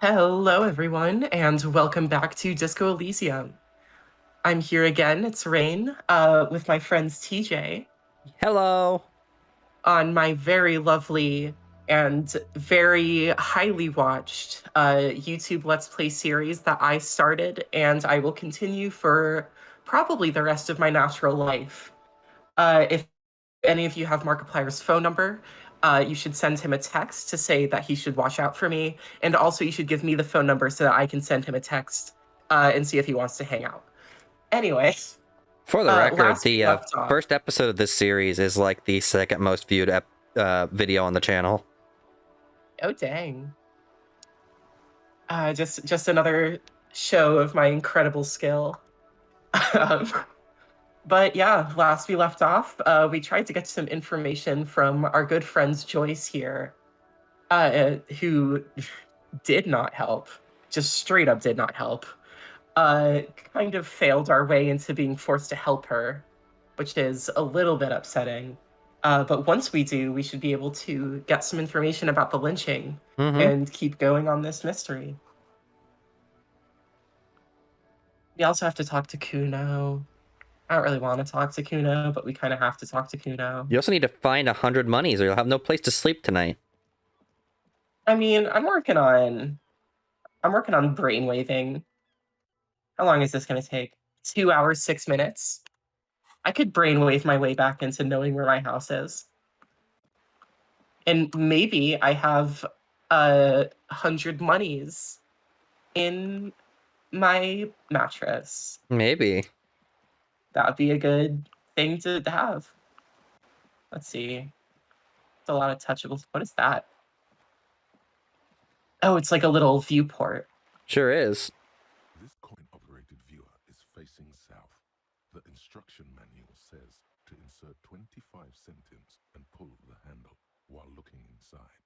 Hello, everyone, and welcome back to Disco Elysium. I'm here again. It's Raine, with my friends TJ Hello. on my very lovely and very highly watched YouTube Let's Play series that I started and I will continue for probably the rest of my natural life. If any of you have Markiplier's phone number, you should send him a text to say that he should watch out for me. And also, you should give me the phone number so that I can send him a text and see if he wants to hang out. Anyway, For the record, last we the left off. first episode of this series is like the second most viewed video on the channel. Oh, dang. Just another show of my incredible skill. um, but yeah, last we left off, we tried to get some information from our good friends Joyce here, who did not help, just straight up did not help. uh, kind of failed our way into being forced to help her, which is a little bit upsetting. But once we do, we should be able to get some information about the lynching Mm-hmm. and keep going on this mystery. We also have to talk to Kuno. I don't really want to talk to Kuno, but we kind of have to talk to Kuno. You also need to find 100 monies or you'll have no place to sleep tonight. I mean, I'm working on brainwaving. How long is this going to take? 2 hours, 6 minutes. I could brainwave my way back into knowing where my house is. And maybe I have 100 monies in my mattress. Maybe. That would be a good thing to have. Let's see. It's a lot of touchables. What is that? Oh, it's like a little viewport. Sure is. This coin-operated viewer is facing south. The instruction manual says to insert 25 centimes and pull the handle while looking inside.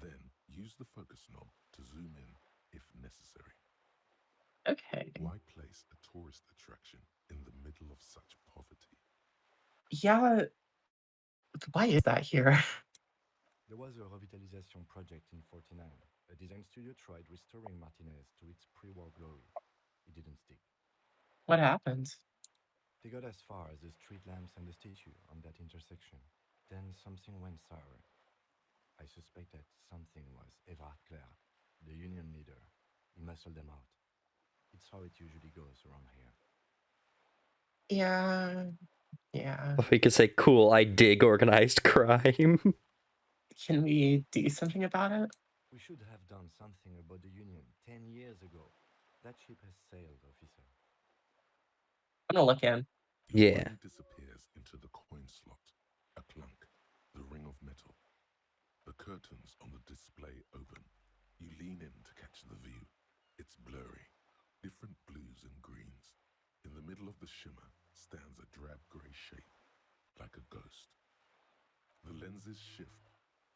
Then use the focus knob to zoom in if necessary. Okay. Why place a tourist attraction in the middle of such poverty? Yeah, why is that here? There was a revitalization project in 49. A design studio tried restoring Martinez to its pre-war glory. It didn't stick. What happened? They got as far as the street lamps and the statue on that intersection. Then something went sour. I suspect that something was Everard Clare, the union leader. He muscled them out. It's how it usually goes around here. Yeah. We could say, cool, I dig organized crime. Can we do something about it? We should have done something about the union 10 years ago. That ship has sailed, officer. I'm gonna look in. Yeah. Money disappears into the coin slot. A clunk. The ring of metal. The curtains on the display open. You lean in to catch the view. It's blurry. Different blues and greens. In the middle of the shimmer stands a drab grey shape, like a ghost. The lenses shift.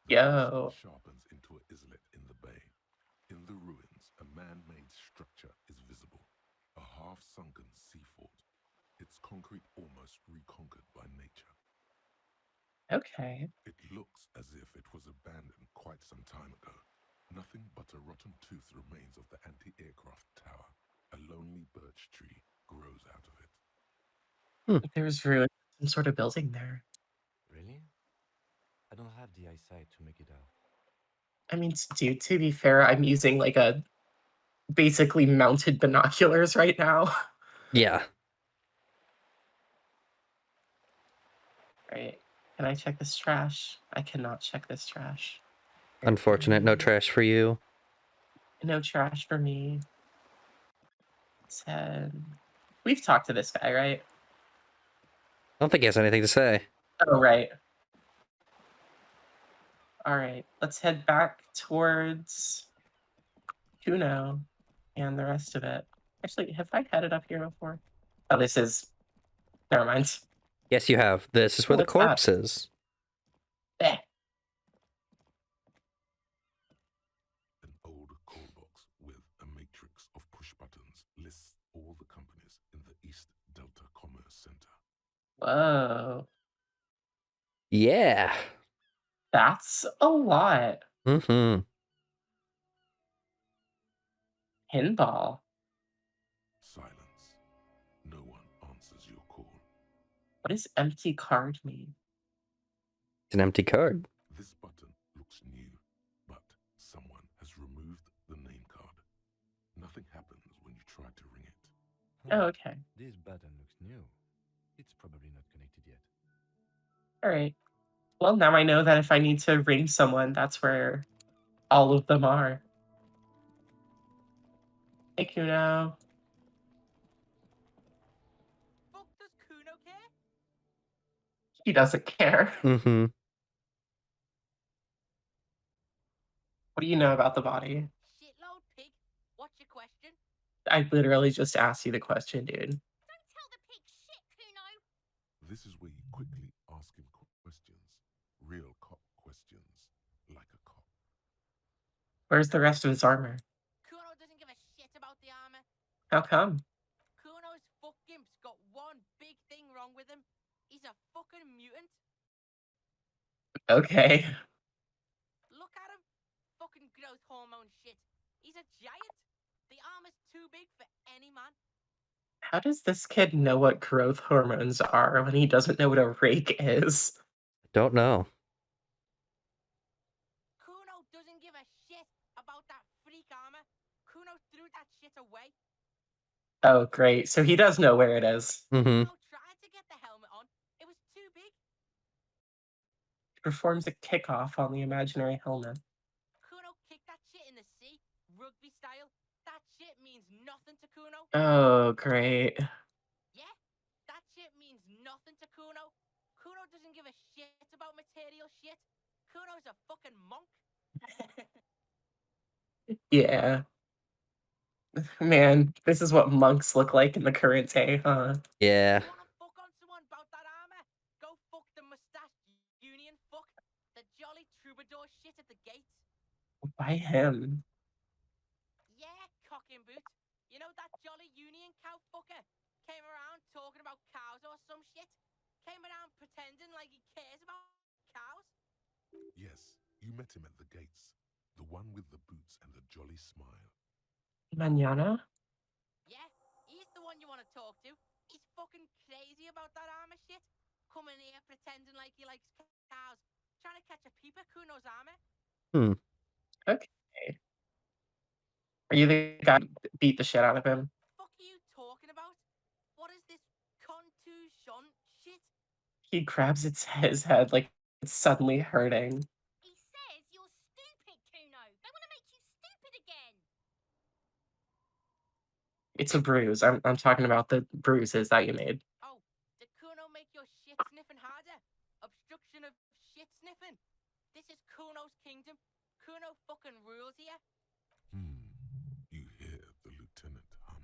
The Yo. ghost sharpens into an islet in the bay. In the ruins, a man-made structure is visible. A half-sunken sea fort. Its concrete almost reconquered by nature. Okay. It looks as if it was abandoned quite some time ago. Nothing but a rotten tooth remains of the anti-aircraft tower. A lonely birch tree grows out of it. There's ruin, some sort of building there. Really? I don't have the eyesight to make it out. I mean, dude, to be fair, I'm using like a basically mounted binoculars right now. Yeah. Right. Can I check this trash? I cannot check this trash. Unfortunate, no trash for you. No trash for me. We've talked to this guy, right? I don't think he has anything to say. Oh, right. All right. Let's head back towards Kuno and the rest of it. Actually, have I headed up here before? Oh, this is. Never mind. Yes, you have. This is where the What's that? corpse is. Eh. An old call box with a matrix of push buttons lists all the companies in the East Delta Commerce Center. Whoa. Yeah. That's a lot. Mm-hmm. Pinball. Silence. No one answers your call. What does empty card mean? It's an empty card. This button looks new, but someone has removed the name card. Nothing happens when you try to ring it. Oh, okay. This button looks new. It's probably not connected yet. All right. Well, now I know that if I need to ring someone, that's where all of them are. Hey, Kuno. Fuck does Kuno care? He doesn't care. Mm-hmm. What do you know about the body? Shitload pig. What's your question? I literally just asked you the question, dude. Don't tell the pig shit, Kuno. This is where you quickly ask him questions. Real cop questions. Like a cop. Where's the rest of his armor? Kuno doesn't give a shit about the armor. How come? Kuno's fuck gimp's got one big thing wrong with him. He's a fucking mutant. Okay. Look at him. Fucking growth hormone shit. He's a giant. The armor's too big for any man. How does this kid know what growth hormones are when he doesn't know what a rake is? Don't know. Kuno doesn't give a shit about that freak armor. Kuno threw that shit away. Oh, great. So he does know where it is. Mm-hmm. Kuno tried to get the helmet on. It was too big. He performs a kickoff on the imaginary helmet. Kuno kicked that shit in the sea, rugby style. That shit means nothing to Kuno. Oh, great. Yeah, that shit means nothing to Kuno. Kuno doesn't give a shit about material shit. Kuno's a fucking monk. Yeah. Man, this is what monks look like in the current day, huh? Yeah. You wanna fuck on someone about that armor? Go fuck the mustache union fuck. The jolly troubadour shit at the gates. Why him? Yeah, cocking boot. You know that jolly union cow fucker? Came around talking about cows or some shit? Came around pretending like he cares about cows? Yes, you met him at the gates. The one with the boots and the jolly smile. Mañana? Yeah, he's the one you want to talk to. He's fucking crazy about that armor shit. Coming here pretending like he likes cows. Trying to catch a peep at Kuno's armor. Okay. Are you the guy who beat the shit out of him? Fuck are you talking about? What is this contusion shit? He grabs his head like it's suddenly hurting. He says you're stupid, Kuno. They want to make you stupid again. It's a bruise. I'm talking about the bruises that you made. Oh, did Kuno make your shit sniffing harder? Obstruction of shit sniffing. This is Kuno's kingdom. Kuno fucking rules here. You hear the lieutenant hum.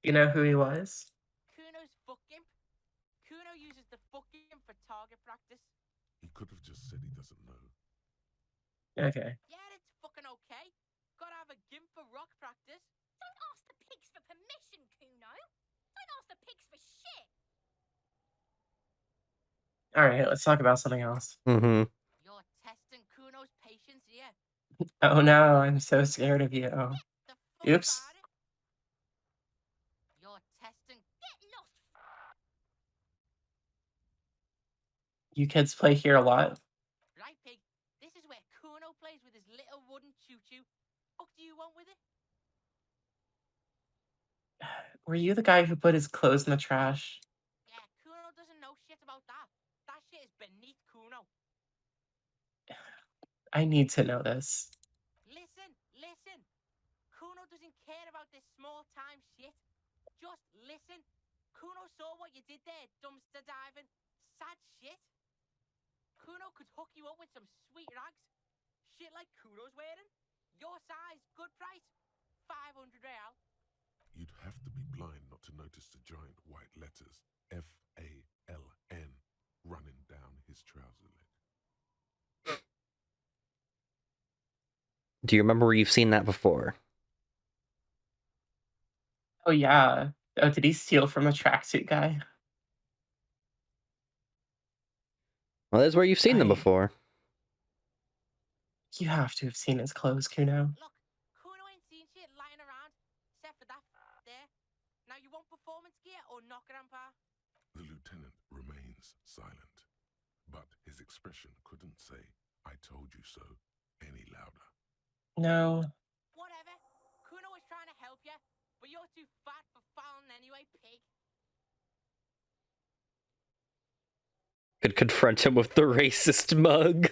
You know who he was? Kuno's fuck gimp. Kuno uses the fuck gimp for target practice. He could have just said he doesn't know. Okay. Yeah, it's fucking okay. Gotta have a gimp for rock practice. Don't ask the pigs for permission, Kuno. Don't ask the pigs for shit. All right, let's talk about something else. Mm-hmm. You're testing Kuno's patience here. Oh no, I'm so scared of you. The fuck Oops. about it? You're testing. Get lost. You kids play here a lot? Right, pig. This is where Kuno plays with his little wooden choo-choo. What do you want with it? Were you the guy who put his clothes in the trash? Yeah, Kuno doesn't know shit about that. That shit is beneath Kuno. I need to know this. Listen. Kuno doesn't care about this small-time shit. Just listen. Kuno saw what you did there, dumpster diving. Sad shit. Kuno could hook you up with some sweet rags. Shit like Kuno's wearing. Your size, good price. 500 real. You'd have to be blind not to notice the giant white letters FALN running down his trouser leg. Do you remember where you've seen that before? Oh yeah. Oh, did he steal from the tracksuit guy? Well, that's where you've seen them I- before. You have to have seen his clothes, Kuno. Look, Kuno ain't seen shit lying around, except for that there. Now you want performance gear or not, Grandpa? The lieutenant remains silent, but his expression couldn't say, "I told you so," any louder. No. Whatever. Kuno was trying to help you, but you're too fat for fouling anyway, pig. Could confront him with the racist mug.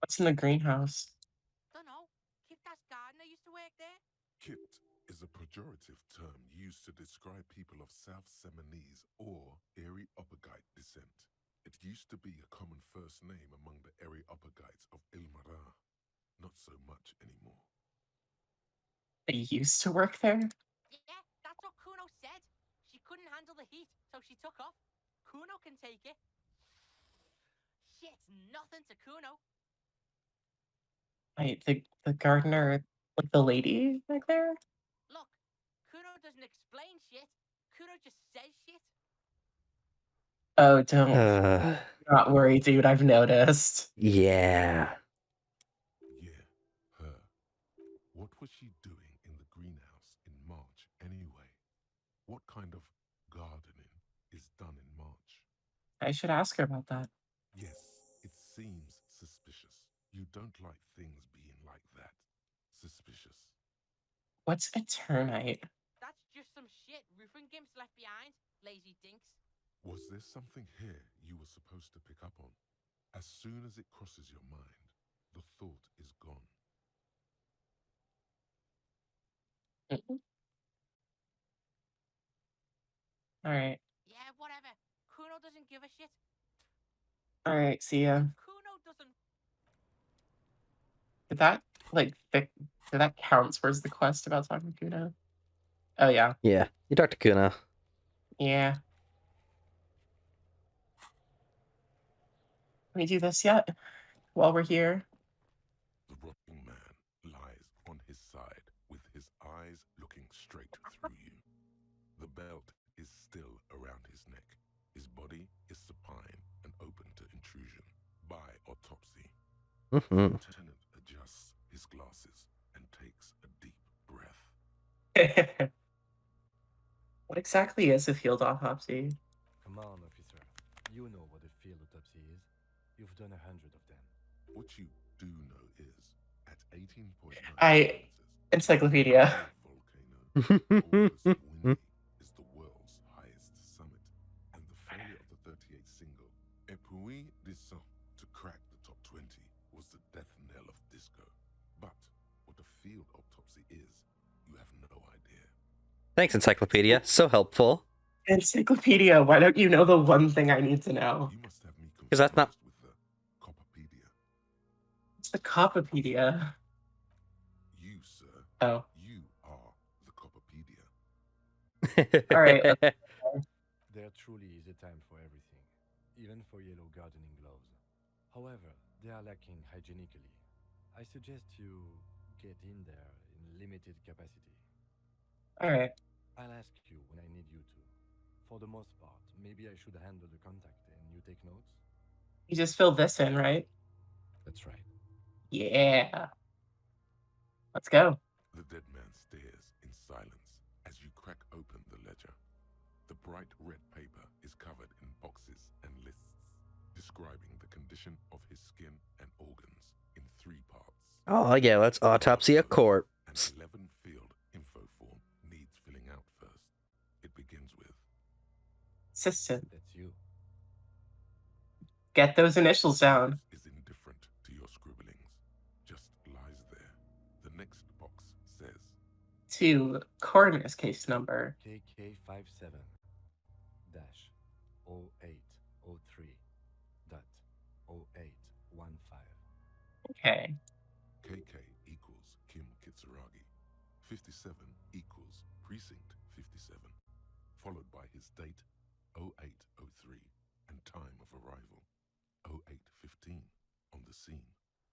What's in the greenhouse? Dunno. Kipta's gardener used to work there. Kipt is a pejorative term used to describe people of South Seminese or Erie-Uppergite descent. It used to be a common first name among the Erie-Uppergites of Ilmara. Not so much anymore. They used to work there? Yeah, that's what Kuno said. She couldn't handle the heat, so she took off. Kuno can take it. Shit's nothing to Kuno. Wait, the gardener, like the lady back there? Look, Kuno doesn't explain shit. Kuno just says shit. Oh, don't. Not worry, dude. I've noticed. Yeah. Yeah, her. What was she doing in the greenhouse in March anyway? What kind of gardening is done in March? I should ask her about that. Yes, it seems suspicious. You don't like things being like that. Suspicious. What's a termite? That's just some shit roofing gimps left behind, lazy dinks. Was there something here you were supposed to pick up on? As soon as it crosses your mind, the thought is gone. All right. Yeah, whatever. Kuno doesn't give a shit. All right. See ya. Kuno doesn't. Did that did that count towards the quest about talking to Kuno? Oh yeah. Yeah. You talked to Kuno. Yeah. Can we do this yet? While we're here? The rotting man lies on his side with his eyes looking straight through you. The belt is still around his neck. His body is supine and open to intrusion by autopsy. The lieutenant adjusts his glasses and takes a deep breath. What exactly is a field autopsy? Come on, officer. You know what a field autopsy is. You've done 100 of them. What you do know is, at 18.9 I encyclopedia. volcano, August Windy is the world's highest summit, and the failure of the 38th single, Epuis Descent, to crack the top 20 was the death knell of disco. But what a field autopsy is, you have no idea. Thanks, Encyclopedia. So helpful. Encyclopedia, why don't you know the one thing I need to know? You must have me confused 'Cause that's not- with the Copperpedia. It's the Copopedia. You, sir, Oh. you are the Copperpedia. All right. There truly is a time for everything, even for yellow gardening gloves. However, they are lacking hygienically. I suggest you get in there in limited capacity. All right. I'll ask you when I need you to. For the most part, maybe I should handle the contact and you take notes? You just fill this in, right? That's right. Yeah. Let's go. The dead man stares in silence as you crack open the ledger. The bright red paper is covered in boxes and lists, describing the condition of his skin and organs in 3 parts. Oh yeah, let's autopsy a corpse. An 11-field info form needs filling out first. It begins with Assistant. That's you. Get those initials down. is indifferent to your scribblings, just lies there. The next box says To coroner's case number. KK57 dash 0803 dot 0815. Okay. KK equals Kim Kitsuragi. 57 equals Precinct 57, followed by his date 0803 and time of arrival 0815 on the scene.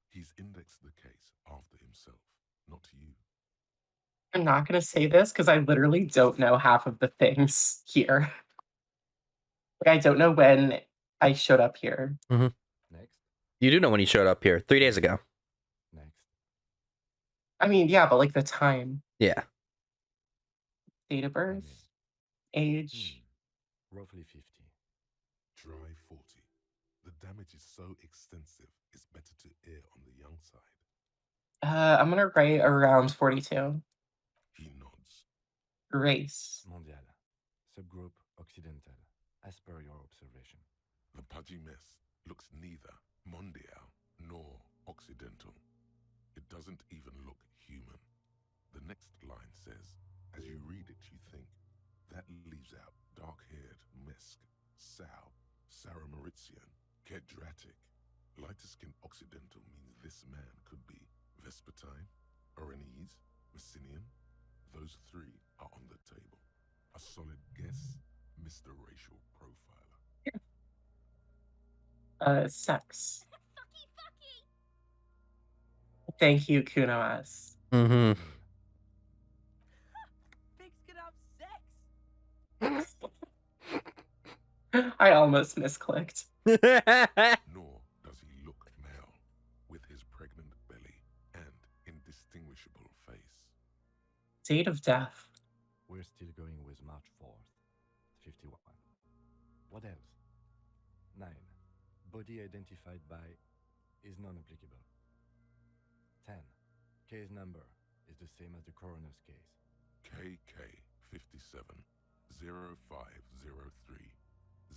He's indexed the case after himself, not you. I'm not going to say this because I literally don't know half of the things here. Like, I don't know when I showed up here. Next. You do know when he showed up here 3 days ago. Next. I mean, yeah, but like the time, Yeah. date of birth, age. Roughly 50. Try 40. The damage is so extensive, it's better to err on the young side. I'm gonna write around 42. He nods. Race. Mondial. Subgroup Occidental. As per your observation. The pudgy mess looks neither mondial nor occidental. It doesn't even look human. The next line says, as you read it, you think, that leaves out dark-haired Mesk, Sao, Saramaritsian, Kedratic. Lighter-skinned occidental means this man could be Vespertine, Oranese, Messinian. Those three are on the table. A solid guess, Mr. Racial Profiler. Sex. Fucky, fucky! Thank you, Kuno-S. Mm-hmm. Male. Pigs can have sex. I almost misclicked. Nor does he look male, with his pregnant belly and indistinguishable face. Date of death. We're still going with March 4th. 51. What else? 9. Body identified by is non-applicable. 10. Case number is the same as the coroner's case. KK 57 0503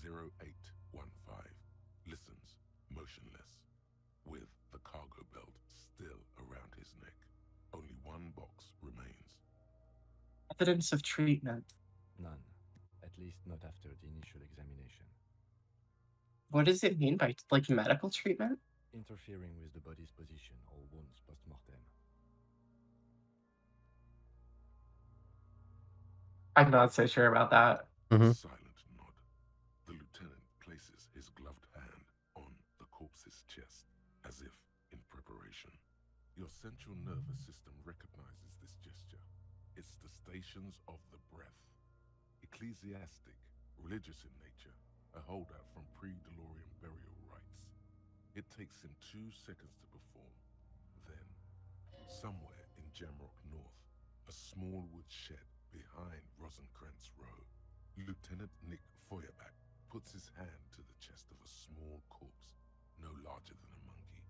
0815 listens motionless, with the cargo belt still around his neck. Only one box remains. Evidence of treatment. None. At least not after the initial examination. What does it mean by like medical treatment? Interfering with the body's position or wounds post-mortem. I'm not so sure about that. Mhm. Silent nod. The lieutenant places his gloved hand on the corpse's chest, as if in preparation. Your central nervous system recognizes this gesture. It's the stations of the breath. Ecclesiastic, religious in nature, a holdout from pre-Delorian burial rites. It takes him 2 seconds to perform. Then, somewhere in Jamrock North, a small wood shed behind Rosencrantz Row, Lieutenant Nick Feuerbach puts his hand to the chest of a small corpse, no larger than a monkey.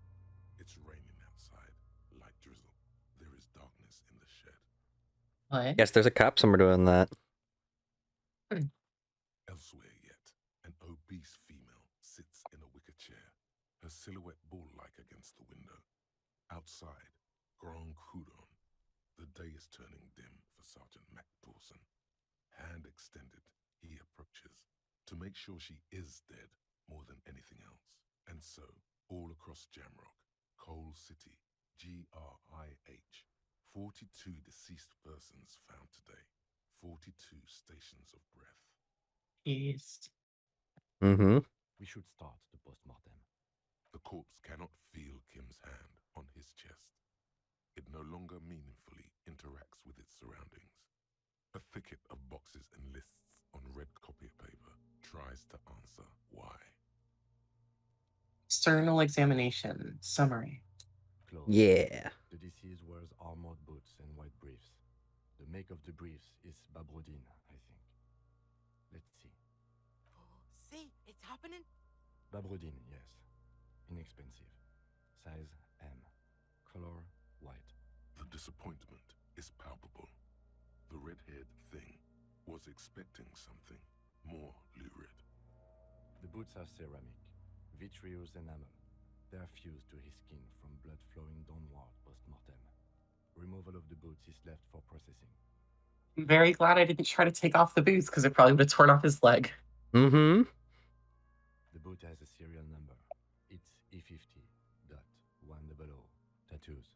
It's raining outside, light drizzle. There is darkness in the shed. What? Yes, there's a cop somewhere doing that. Elsewhere yet, an obese female sits in a wicker chair, her silhouette bull-like against the window. Outside, Grand Coudon. The day is turning dim for Sergeant Mac Dawson. Hand extended, he approaches, to make sure she is dead more than anything else. And so, all across Jamrock, Coal City, GRIH, 42 deceased persons found today, 42 stations of breath. Jeez. Mm-hmm. We should start the post-mortem. The corpse cannot feel Kim's hand on his chest. It no longer meaningfully interacts with its surroundings. A thicket of boxes and lists on red copy paper tries to answer why. External examination. Summary. Close. Yeah. The deceased wears armored boots and white briefs. The make of the briefs is Babrodine, I think. Let's see. See, it's happening. Babrodine, yes. Inexpensive. Size M. Color white. The disappointment is palpable. The red-haired thing was expecting something more lurid. The boots are ceramic, vitreous enamel. They are fused to his skin from blood flowing downward post-mortem. Removal of the boots is left for processing. I'm very glad I didn't try to take off the boots because it probably would have torn off his leg. Mm-hmm. The boot has a serial number. It's E50.100. Tattoos.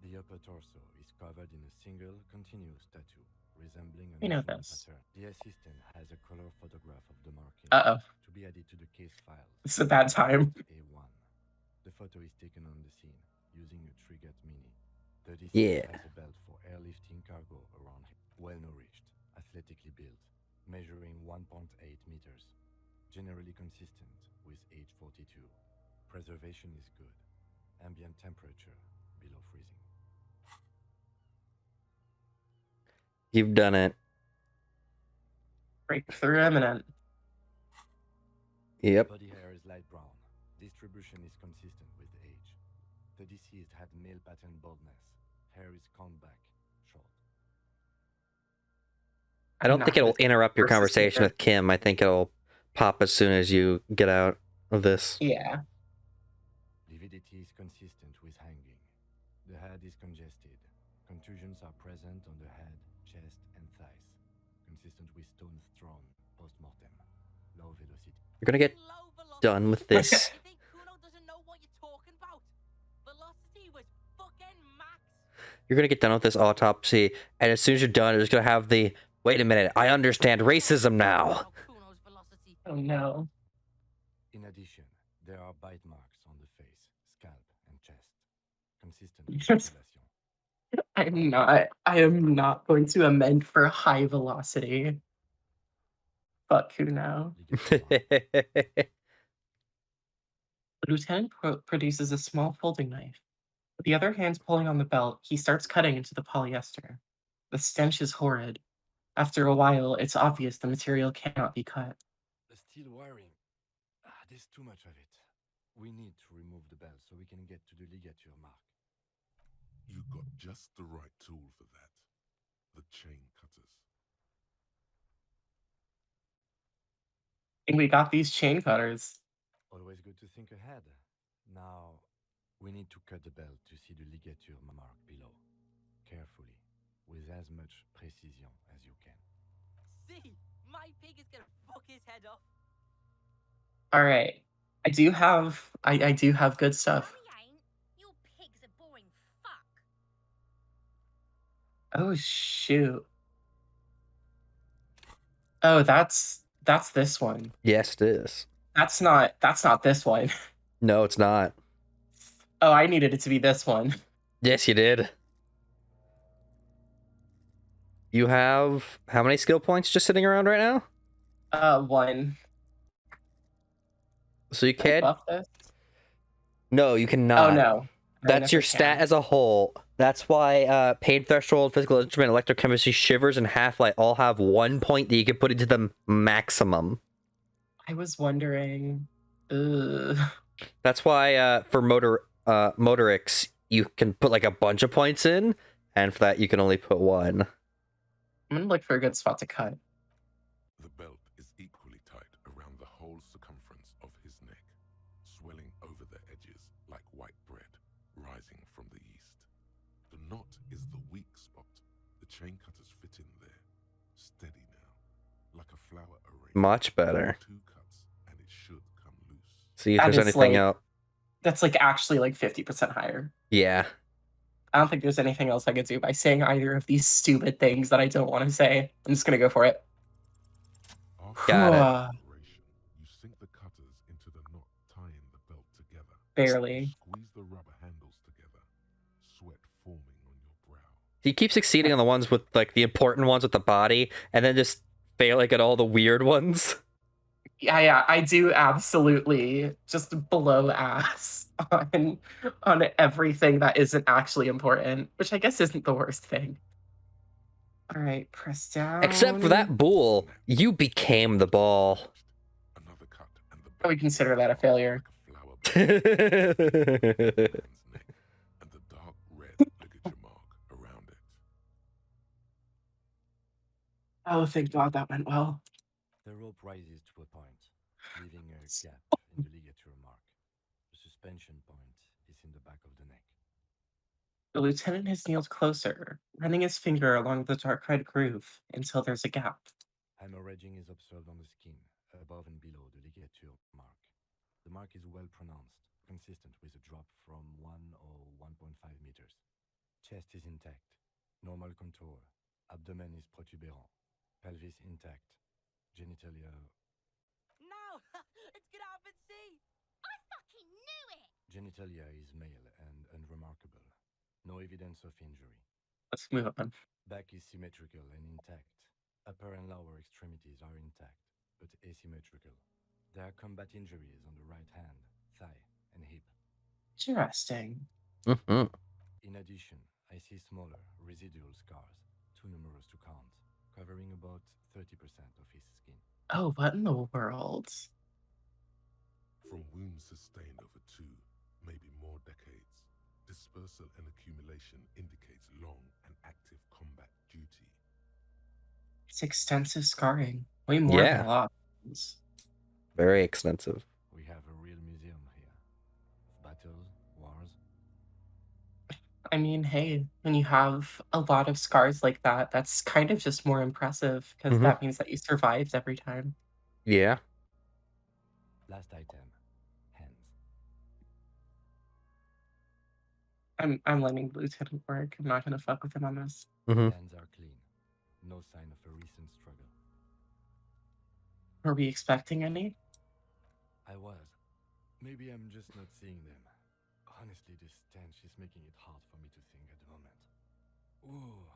The upper torso is covered in a single continuous tattoo, resembling an We know uneven this. pattern. The assistant has a color photograph of the marking Uh-oh. to be added to the case files. It's a bad time. A1. The photo is taken on the scene using a Trigat Mini. The deceased Yeah. has a belt for airlifting cargo around him. Well-nourished, athletically built, measuring 1.8 meters. Generally considered consistent with age 42. Preservation is good. Ambient temperature below freezing. You've done it. Breakthrough imminent. Yep. Body hair is light brown. Distribution is consistent with age. The deceased had male pattern baldness. Hair is combed back, short. I don't think it'll interrupt your conversation with Kim. I think it'll pop as soon as you get out of this. Yeah. Lividity is consistent with hanging. The head is congested. Contusions are present on the head, chest, and thighs. Consistent with stones thrown post-mortem. Low velocity. You're gonna get done with this. You think Kuno doesn't know what you're talking about? Velocity was fucking max. You're gonna get done with this autopsy, and as soon as you're done, you're just gonna have the, wait a minute, I understand racism now. Kuno's velocity. Oh no. In addition, there are bite marks on the face, scalp, and chest. Consistent with population. I am not going to amend for high velocity. Fuck Kuno. The lieutenant produces a small folding knife. With the other hand pulling on the belt, he starts cutting into the polyester. The stench is horrid. After a while, it's obvious the material cannot be cut. The steel wiring. There's too much of it. We need to remove the belt so we can get to the ligature mark. You got just the right tool for that. The chain cutters. And we got these chain cutters. Always good to think ahead. Now, we need to cut the belt to see the ligature mark below. Carefully, with as much precision as you can. See, my pig is gonna fuck his head off. All right. I do have good stuff. No, he ain't. Your pig's a boring fuck. Oh shoot. Oh, that's this one. Yes, it is. That's not this one. No, it's not. Oh, I needed it to be this one. Yes, you did. You have how many skill points just sitting around right now? 1. So you Can I can't. buff this? No, you cannot. Oh no. That's your stat as a whole. That's why pain threshold, physical instrument, electrochemistry, shivers, and half-light all have 1 point that you can put into the maximum. I was wondering. Ugh. That's why for motorics you can put like a bunch of points in, and for that you can only put 1. I'm gonna look for a good spot to cut. The belt is equally tight around the whole circumference of his neck, swelling over the edges like white bread rising from the yeast. The knot is the weak spot. The chain cutters fit in there. Steady now, like a flower array. Much better. 2 cuts and it should come loose. See if That there's is, anything like- else. That's like actually like 50% higher. Yeah. I don't think there's anything else I could do by saying either of these stupid things that I don't want to say. I'm just gonna go for it. After Got it. operation, you sink the cutters into the knot tying the belt together. Barely. Squeeze the rubber handles together. Sweat forming on your brow. He keeps succeeding on the ones with like the important ones with the body, and then just failing at all the weird ones. Yeah, I do absolutely just blow ass on everything that isn't actually important, which I guess isn't the worst thing. All right, press down. Except for that bull, you became the ball. Another cut and the I would consider that a failure. like a flower bud That's man's neck, and the dark red ligature mark around it. Oh, thank God that went well. The rope rises to a point, leaving a gap in the ligature mark. The suspension point is in the back of the neck. The lieutenant has kneeled closer, running his finger along the dark red groove until there's a gap. Hemorrhaging is observed on the skin, above and below the ligature mark. The mark is well pronounced, consistent with a drop from 1 or 1.5 meters. Chest is intact, normal contour. Abdomen is protuberant, pelvis intact. Genitalia. No! It's gonna happen, see! I fucking knew it! Genitalia is male and unremarkable. No evidence of injury. Let's move on. Back is symmetrical and intact. Upper and lower extremities are intact, but asymmetrical. There are combat injuries on the right hand, thigh, and hip. Interesting. Mm-hmm. In addition, I see smaller, residual scars, too numerous to count, covering about 30% of his skin. Oh, what in the world? From wounds sustained over 2, maybe more decades, dispersal and accumulation indicates long and active combat duty. It's extensive scarring. Way more than Yeah. a lot of things. Very extensive. We have a real museum here of battles, wars. I mean, hey, when you have a lot of scars like that, that's kind of just more impressive because Mhm. that means that you survived every time. Yeah. Last item, hands. I'm letting Lieutenant work. I'm not gonna fuck with him on this. Mm-hmm. Hands are clean. No sign of a recent struggle. Were we expecting any? I was. Maybe I'm just not seeing them. Honestly, this stench is making it hard for me to think at the moment. Ooh.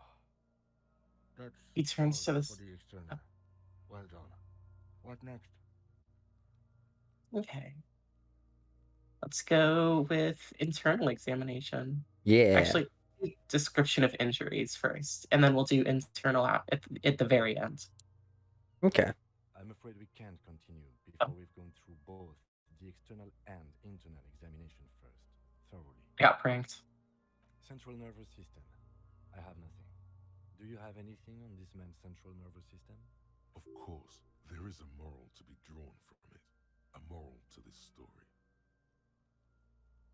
That's He turns to all this. for the external. Well done. What next? Okay. Let's go with internal examination. Yeah. Actually, description of injuries first, and then we'll do internal at the very end. Okay. I'm afraid we can't continue before we've gone through both the external and internal examination first, thoroughly. Got pranked. Central nervous system. I have nothing. Do you have anything on this man's central nervous system? Of course, there is a moral to be drawn from it, a moral to this story.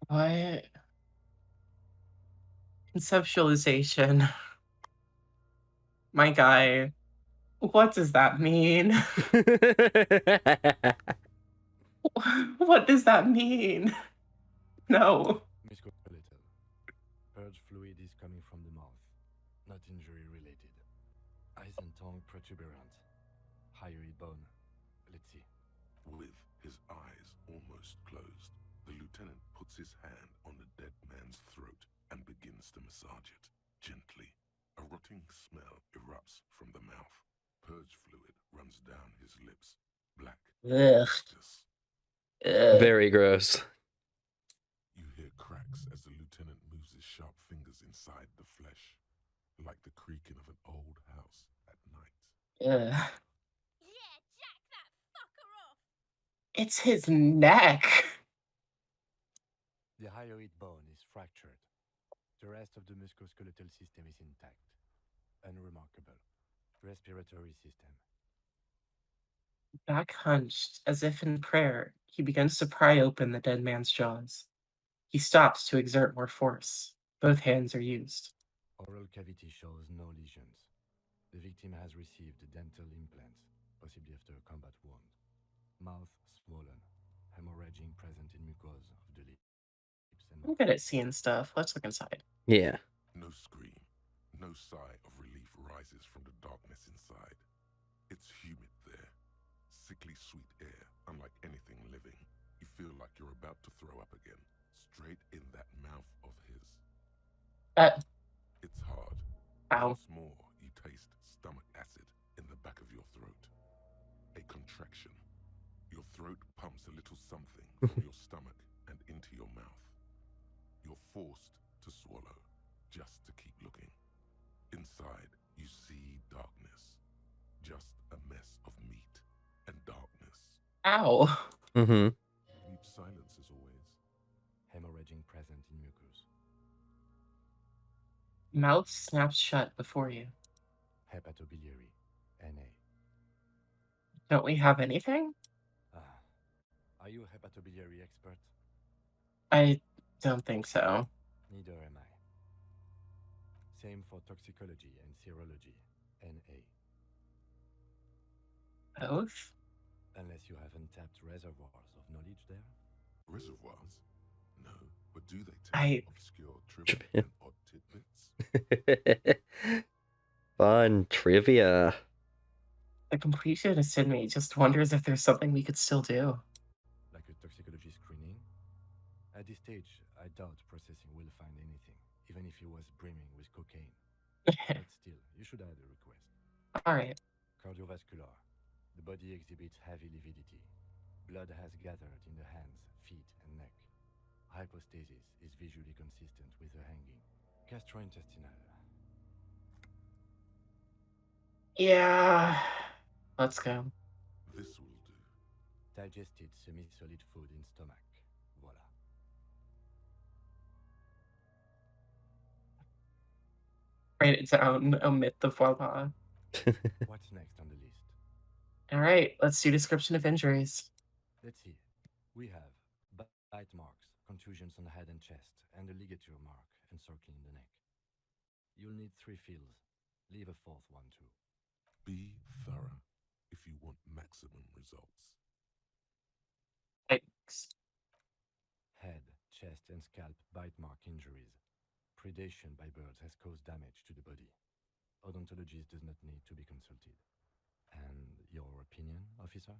What? Conceptualization. My guy. What does that mean? What does that mean? No. Musculoskeletal. Purge fluid is coming from the mouth, not injury related. Eyes and tongue protuberant. Hyoid bone. Let's see. With his eyes almost closed, the lieutenant puts his hand on the dead man's throat and begins to massage it, gently. A rotting smell erupts from the mouth. Purge fluid runs down his lips, black, Ugh. viscous. Very gross. You hear cracks as the lieutenant moves his sharp fingers inside the flesh, like the creaking of an old house at night. Ugh. Yeah, jack that fucker off! It's his neck. The hyoid bone is fractured. The rest of the musculoskeletal system is intact. Unremarkable. Respiratory system. Back hunched, as if in prayer, he begins to pry open the dead man's jaws. He stops to exert more force. Both hands are used. Oral cavity shows no lesions. The victim has received dental implants, possibly after a combat wound. Mouth swollen. Hemorrhaging present in mucosa of the lips and I'm mouth. good at seeing stuff. Let's look inside. Yeah. No scream, no sigh of relief rises from the darkness inside. It's humid there. Sickly sweet air, unlike anything living. You feel like you're about to throw up again, straight in that mouth of his. It's hard. Ow. Once more, you taste stomach acid in the back of your throat. A contraction. Your throat pumps a little something from your stomach and into your mouth. You're forced to swallow, just to keep looking. Inside, you see darkness. Just a mess of meat and darkness. Ow. Mm-hmm. Deep silence as always. Hemorrhaging present in mucus. Mouth snaps shut before you. Hepatobiliary. Na. Don't we have anything? Ah. Are you a hepatobiliary expert? I don't think so. Neither am I. Same for toxicology and serology. Na. Both? Unless you have untapped reservoirs of knowledge there? Reservoirs? No, but do they I- tell obscure trivia and odd tidbits? Fun trivia. The completionist in me just wonders if there's something we could still do. Like a toxicology screening? At this stage, I doubt processing will find anything, even if he was brimming with cocaine. But still, you should add a request. All right. Cardiovascular. The body exhibits heavy lividity. Blood has gathered in the hands, feet, and neck. Hypostasis is visually consistent with the hanging. Gastrointestinal. Yeah. Let's go. This will do. Digested semi-solid food in stomach. Voila. Write it down. Omit the voila. What's next on the list? All right. Let's do description of injuries. Let's see. We have bite marks, contusions on the head and chest, and a ligature mark encircling the neck. You'll need 3 fields. Leave a 4th one too. Be thorough if you want maximum results. Thanks. Head, chest, and scalp bite mark injuries. Predation by birds has caused damage to the body. Odontologist does not need to be consulted. And your opinion, officer?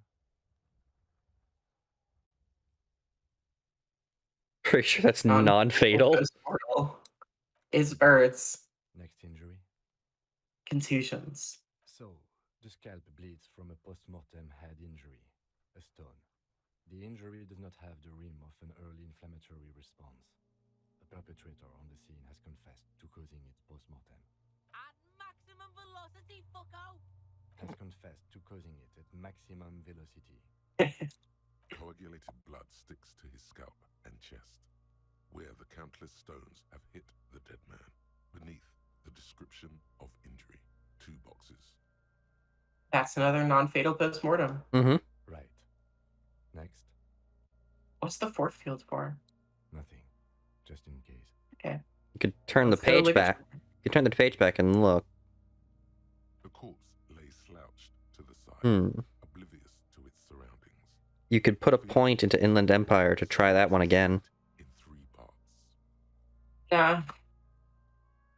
Pretty sure that's Non- non-fatal. Postmortal is birds. Next injury? Contusions. So, the scalp bleeds from a post-mortem head injury, a stone. The injury does not have the rim of an early inflammatory response. The perpetrator on the scene has confessed to causing it post-mortem. At maximum velocity, fucko! Has confessed to causing it at maximum velocity. Coagulated blood sticks to his scalp and chest, where the countless stones have hit the dead man. Beneath, the description of injury. 2 boxes. That's another non-fatal postmortem. Mm-hmm. Right. Next? What's the 4th field for? Nothing. Just in case. Okay. You could turn Let's the go page ligature. back. You could turn the page back and look. The corpse lay slouched to the side, Hmm. oblivious to its surroundings. You could put a point into Inland Empire to try that one again. In 3 parts. Yeah.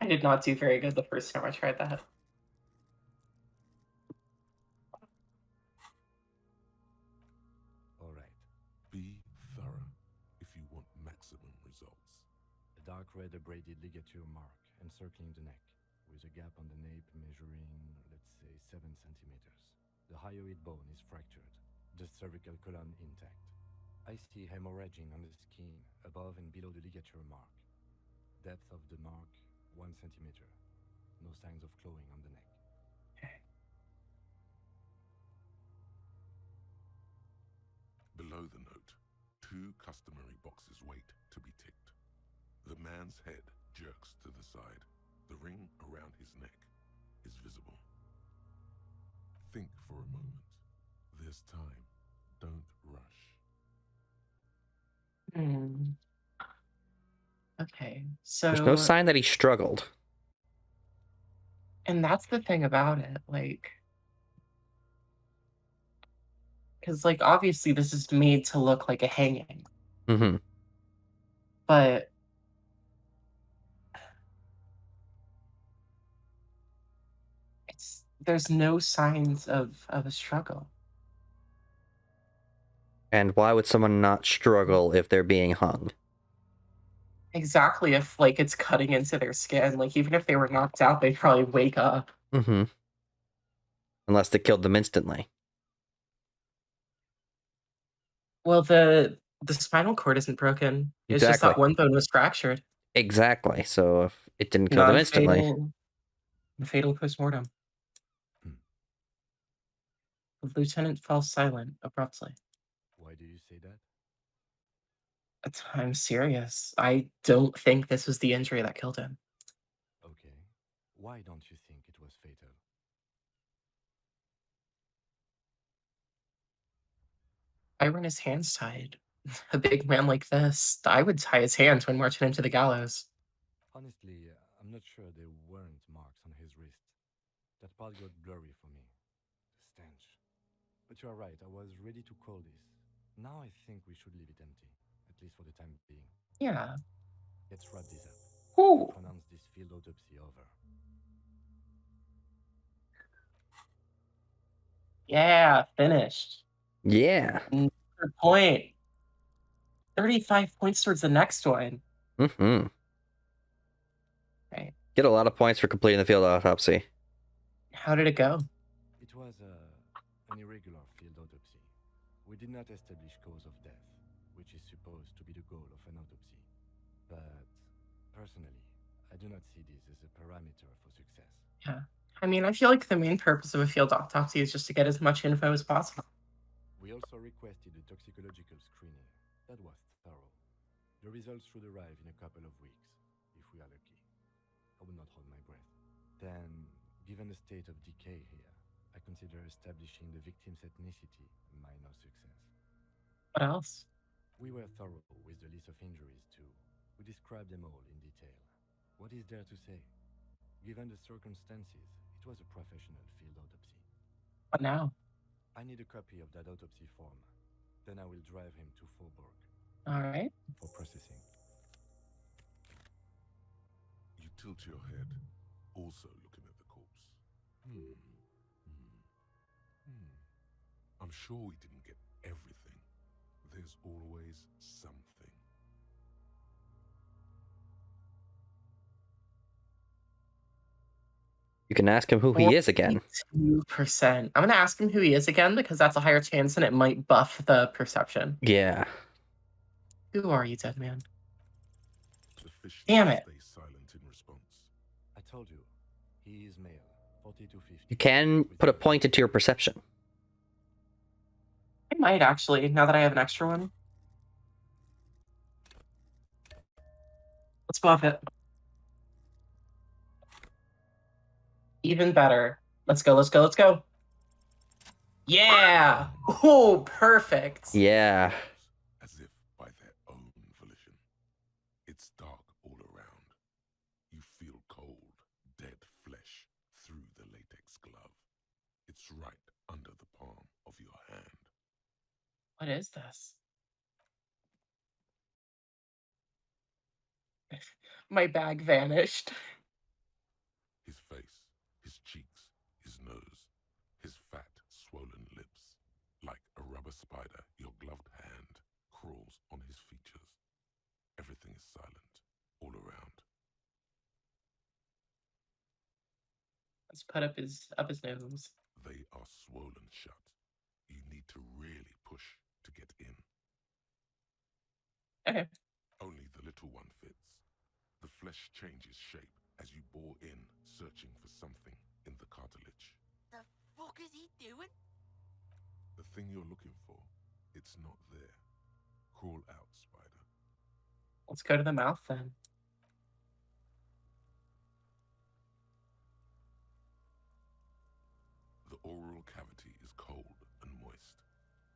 I did not do very good the first time I tried that. All right. Be thorough if you want maximum results. A dark red abraded ligature mark encircling the neck, with a gap on the nape measuring, let's say, 7 centimeters. The hyoid bone is fractured, the cervical column intact. I see hemorrhaging on the skin above and below the ligature mark. Depth of the mark, 1 centimeter. No signs of clawing on the neck. Below the note, 2 customary boxes wait to be ticked. The man's head jerks to the side. The ring around his neck is visible. Think for a moment. There's time. Don't rush. Okay. So There's no sign that he struggled. And that's the thing about it, like, because, like, obviously this is made to look like a hanging, Mm-hmm. but there's no signs of a struggle. And why would someone not struggle if they're being hung? Exactly, if, like, it's cutting into their skin, like, even if they were knocked out, they'd probably wake up. Mm-hmm. Unless they killed them instantly. Well, the spinal cord isn't broken. It's just that Exactly. one bone was fractured. Exactly. So if it didn't kill them instantly. Fatal postmortem. The lieutenant fell silent abruptly. Why do you say that? I'm serious. I don't think this was the injury that killed him. Okay. Why don't you think it was fatal? Why weren't his hands tied? A big man like this, I would tie his hands when marching him to the gallows. Honestly, I'm not sure there weren't marks on his wrist. That part got blurry for me. The stench. But you are right, I was ready to call this. Now I think we should leave it empty, at least for the time being. Yeah. Let's wrap this up. Ooh. Pronounce this field autopsy over. Yeah, finished. Yeah. Good point. 35 points towards the next one. Mm-hmm. Right. Get a lot of points for completing the field autopsy. How did it go? It was an irregular field autopsy. We We did not establish cause of death, which is supposed to be the goal of an autopsy. But personally, I do not see this as a parameter for success. Yeah. I mean, I feel like the main purpose of a field autopsy is just to get as much info as possible. We also requested a toxicological screening. That was thorough. The results should arrive in a couple of weeks, if we are lucky. I will not hold my breath. Then, given the state of decay here, I consider establishing the victim's ethnicity a minor success. What else? We were thorough with the list of injuries, too. We described them all in detail. What is there to say? Given the circumstances, it was a professional field autopsy. What now? I need a copy of that autopsy form. Then I will drive him to Faubourg All right. for processing. You tilt your head, also looking at the corpse. I'm sure we didn't get everything. There's always something. You can ask him who he is again. 2%. I'm going to ask him who he is again because that's a higher chance and it might buff the perception. Yeah. Who are you, dead man? The fish Damn it. stay silent in response. I told you, he is male, 40 to 50. You can put a point into your perception. I might actually, now that I have an extra one. Let's buff it. Even better. Let's go, let's go, let's go. Yeah! Oh, perfect. Yeah. As if by their own volition. It's dark all around. You feel cold, dead flesh through the latex glove. It's right under the palm of your hand. What is this? My bag vanished. His face, his cheeks, his nose, his fat, swollen lips. Like a rubber spider, your gloved hand crawls on his features. Everything is silent, all around. Let's put up his nose. They are swollen shut. You need to really push to get in. Okay. Only the little one fits. The flesh changes shape as you bore in, searching for something in the cartilage. The fuck is he doing? The thing you're looking for, it's not there. Crawl out, spider. Let's go to the mouth then. The oral cavity is cold and moist.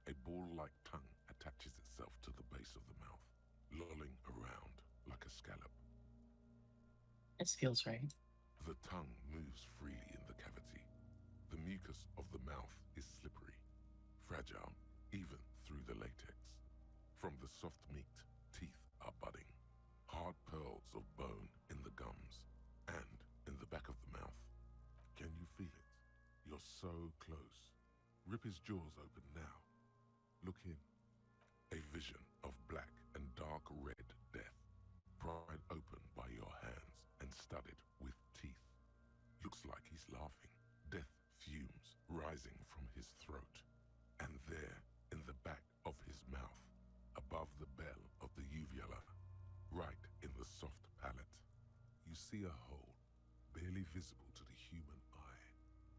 A ball-like tongue attaches itself to the base of the mouth, lolling around like a scallop. This feels right. The tongue moves freely in the cavity. The mucus of the mouth is slippery, fragile, even through the latex. From the soft meat, teeth are budding. Hard pearls of bone in the gums and in the back of the mouth. Can you feel it? You're so close. Rip his jaws open now. Look in. A vision of black and dark red death, pried open by your hands and studded with teeth. Looks like he's laughing. Death fumes rising from his throat. And there, in the back of his mouth, above the bell of the uvula, right in the soft palate, you see a hole, barely visible to the human eye.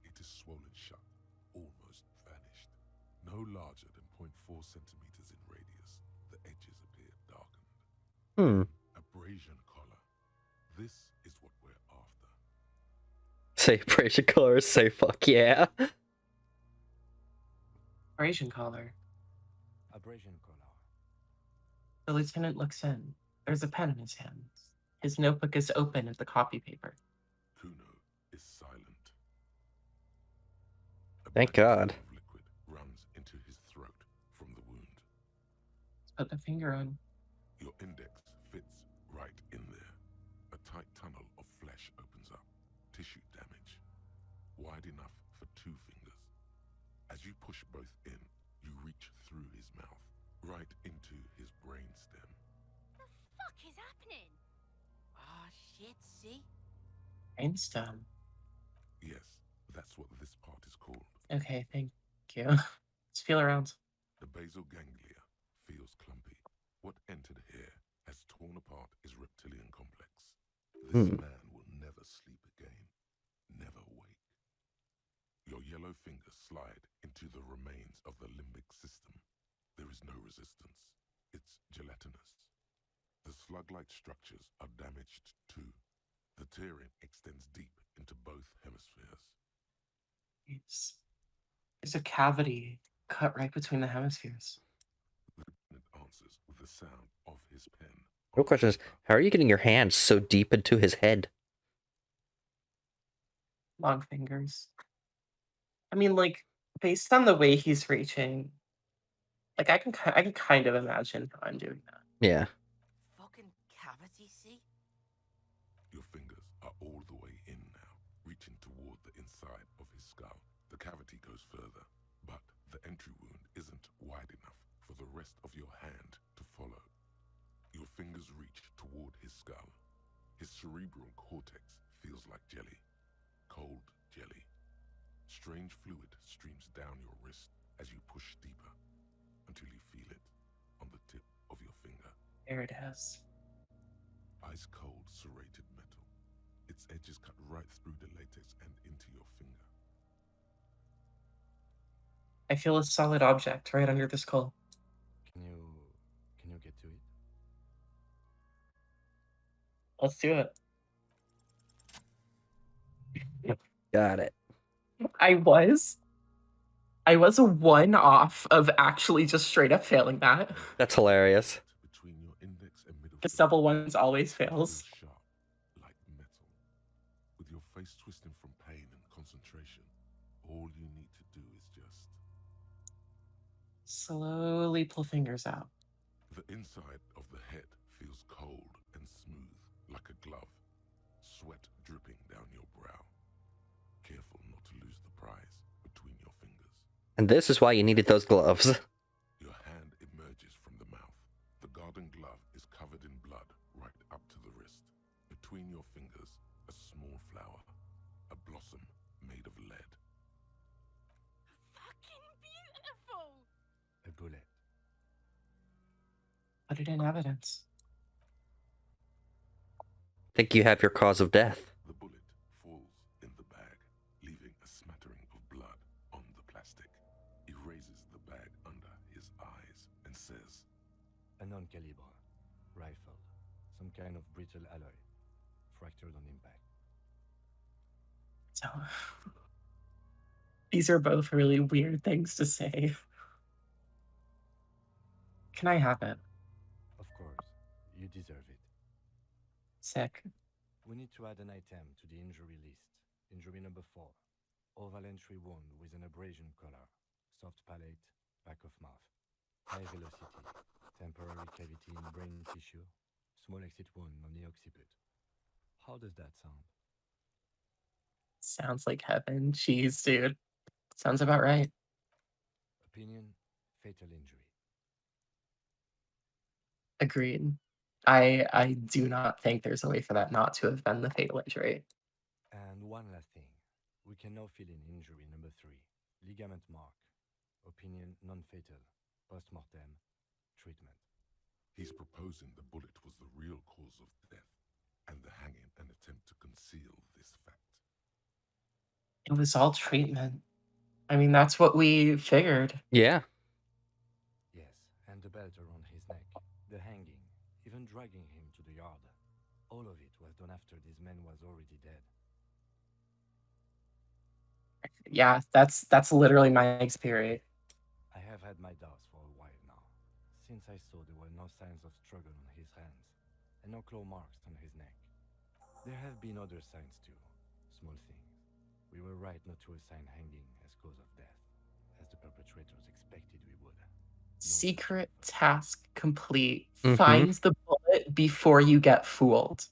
It is swollen shut, almost vanished. No larger than 0.4 centimeters in radius, the edges appear darkened. Abrasion collar. This is what we're after. Say abrasion color, say fuck yeah. Abrasion collar. Abrasion collar. The lieutenant looks in. There's a pen in his hands. His notebook is open at the copy paper. Kuno is silent. A Thank black God. stream of liquid runs into his throat from the wound. Let's put the finger on. Your index fits right in there. A tight tunnel of flesh opens up. Tissue damage. Wide enough for 2 fingers. As you push both in, you reach through his mouth, right into his brainstem. The fuck is happening? Oh shit, see? Brainstem. Yes, that's what this part is called. Okay, thank you. Let's feel around. The basal ganglia feels clumpy. What entered here has torn apart his reptilian complex. This man will never sleep again. Never wake. Your yellow fingers slide into the remains of the limbic system. There is no resistance. It's gelatinous. The slug-like structures are damaged too. The tearing extends deep into both hemispheres. There's a cavity cut right between the hemispheres. The lieutenant answers with the sound of his pen. Real question is, how are you getting your hands so deep into his head? Long fingers. I mean, like, based on the way he's reaching, like, I can kind of imagine how I'm doing that. Yeah. Fucking cavity, see? Your fingers are all the way in now, reaching toward the inside of his skull. The cavity goes further, but the entry wound isn't wide enough for the rest of your hand to follow. Your fingers reach toward his skull. His cerebral cortex feels like jelly. Cold jelly. Strange fluid streams down your wrist as you push deeper until you feel it on the tip of your finger. There it is. Ice cold serrated metal. Its edges cut right through the latex and into your finger. I feel a solid object right under the skull. Can you get to it? Let's do it. Got it. I was a one off of actually just straight up failing that. That's hilarious. Between your index and middle Because finger double ones always feels fails. sharp, like metal. With your face twisting from pain and concentration, all you need to do is just Slowly pull fingers out. the inside of the head feels cold and smooth, like a glove. Sweat dripping down your brow. Careful not to lose the prize between your fingers. And this is why you needed those gloves. Your hand emerges from the mouth. The garden glove is covered in blood right up to the wrist. Between your fingers, a small flower. A blossom made of lead. Fucking beautiful! A bullet. Put it in evidence. Think you have your cause of death. The bullet falls in the bag, leaving a smattering of blood on the plastic. He raises the bag under his eyes and says, A non-caliber. Rifle. Some kind of brittle alloy. Fractured on impact. So these are both really weird things to say. Can I have it? Of course. You deserve it. Sick. We need to add an item to the injury list. Injury number 4. Oval entry wound with an abrasion color. Soft palate, back of mouth. High velocity. Temporary cavity in brain tissue. Small exit wound on the occiput. How does that sound? Sounds like heaven. Jeez, dude. Sounds about right. Opinion, fatal injury. Agreed. I do not think there's a way for that not to have been the fatal injury. And one last thing. We can now fill in injury number 3. Ligament mark. Opinion non-fatal. Post-mortem. Treatment. he's proposing the bullet was the real cause of death, and the hanging an attempt to conceal this fact. It was all treatment. I mean, that's what we figured. Yeah. Yes, and the belt around his neck, the hanging, even dragging him to the yard. All of it was done after this man was already dead. Yeah, that's literally my experience. I have had my doubts for a while now, since I saw there were no signs of struggle on his hands, and no claw marks on his neck. There have been other signs too, small things. We were right not to assign hanging as cause of death, as the perpetrators expected we would. Secret task complete. Mhm. Find the bullet before you get fooled.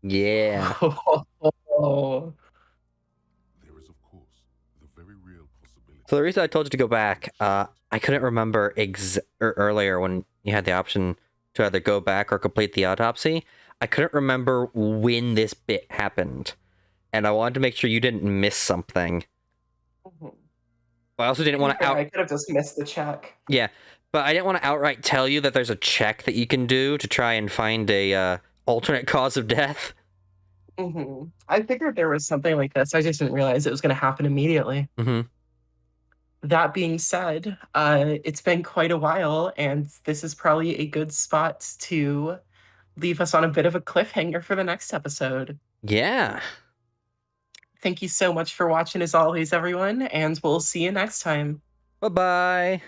Yeah. Oh. There is, of course, the very real possibility. So the reason I told you to go back, I couldn't remember earlier when you had the option to either go back or complete the autopsy. I couldn't remember when this bit happened, and I wanted to make sure you didn't miss something. Mhm. I also didn't want to I could have just missed the check. Yeah, but I didn't want to outright tell you that there's a check that you can do to try and find a alternate cause of death. I figured there was something like this. I just didn't realize it was going to happen immediately. That being said, it's been quite a while, and this is probably a good spot to leave us on a bit of a cliffhanger for the next episode. Yeah. Thank you so much for watching as always, everyone, and we'll see you next time. Bye-bye.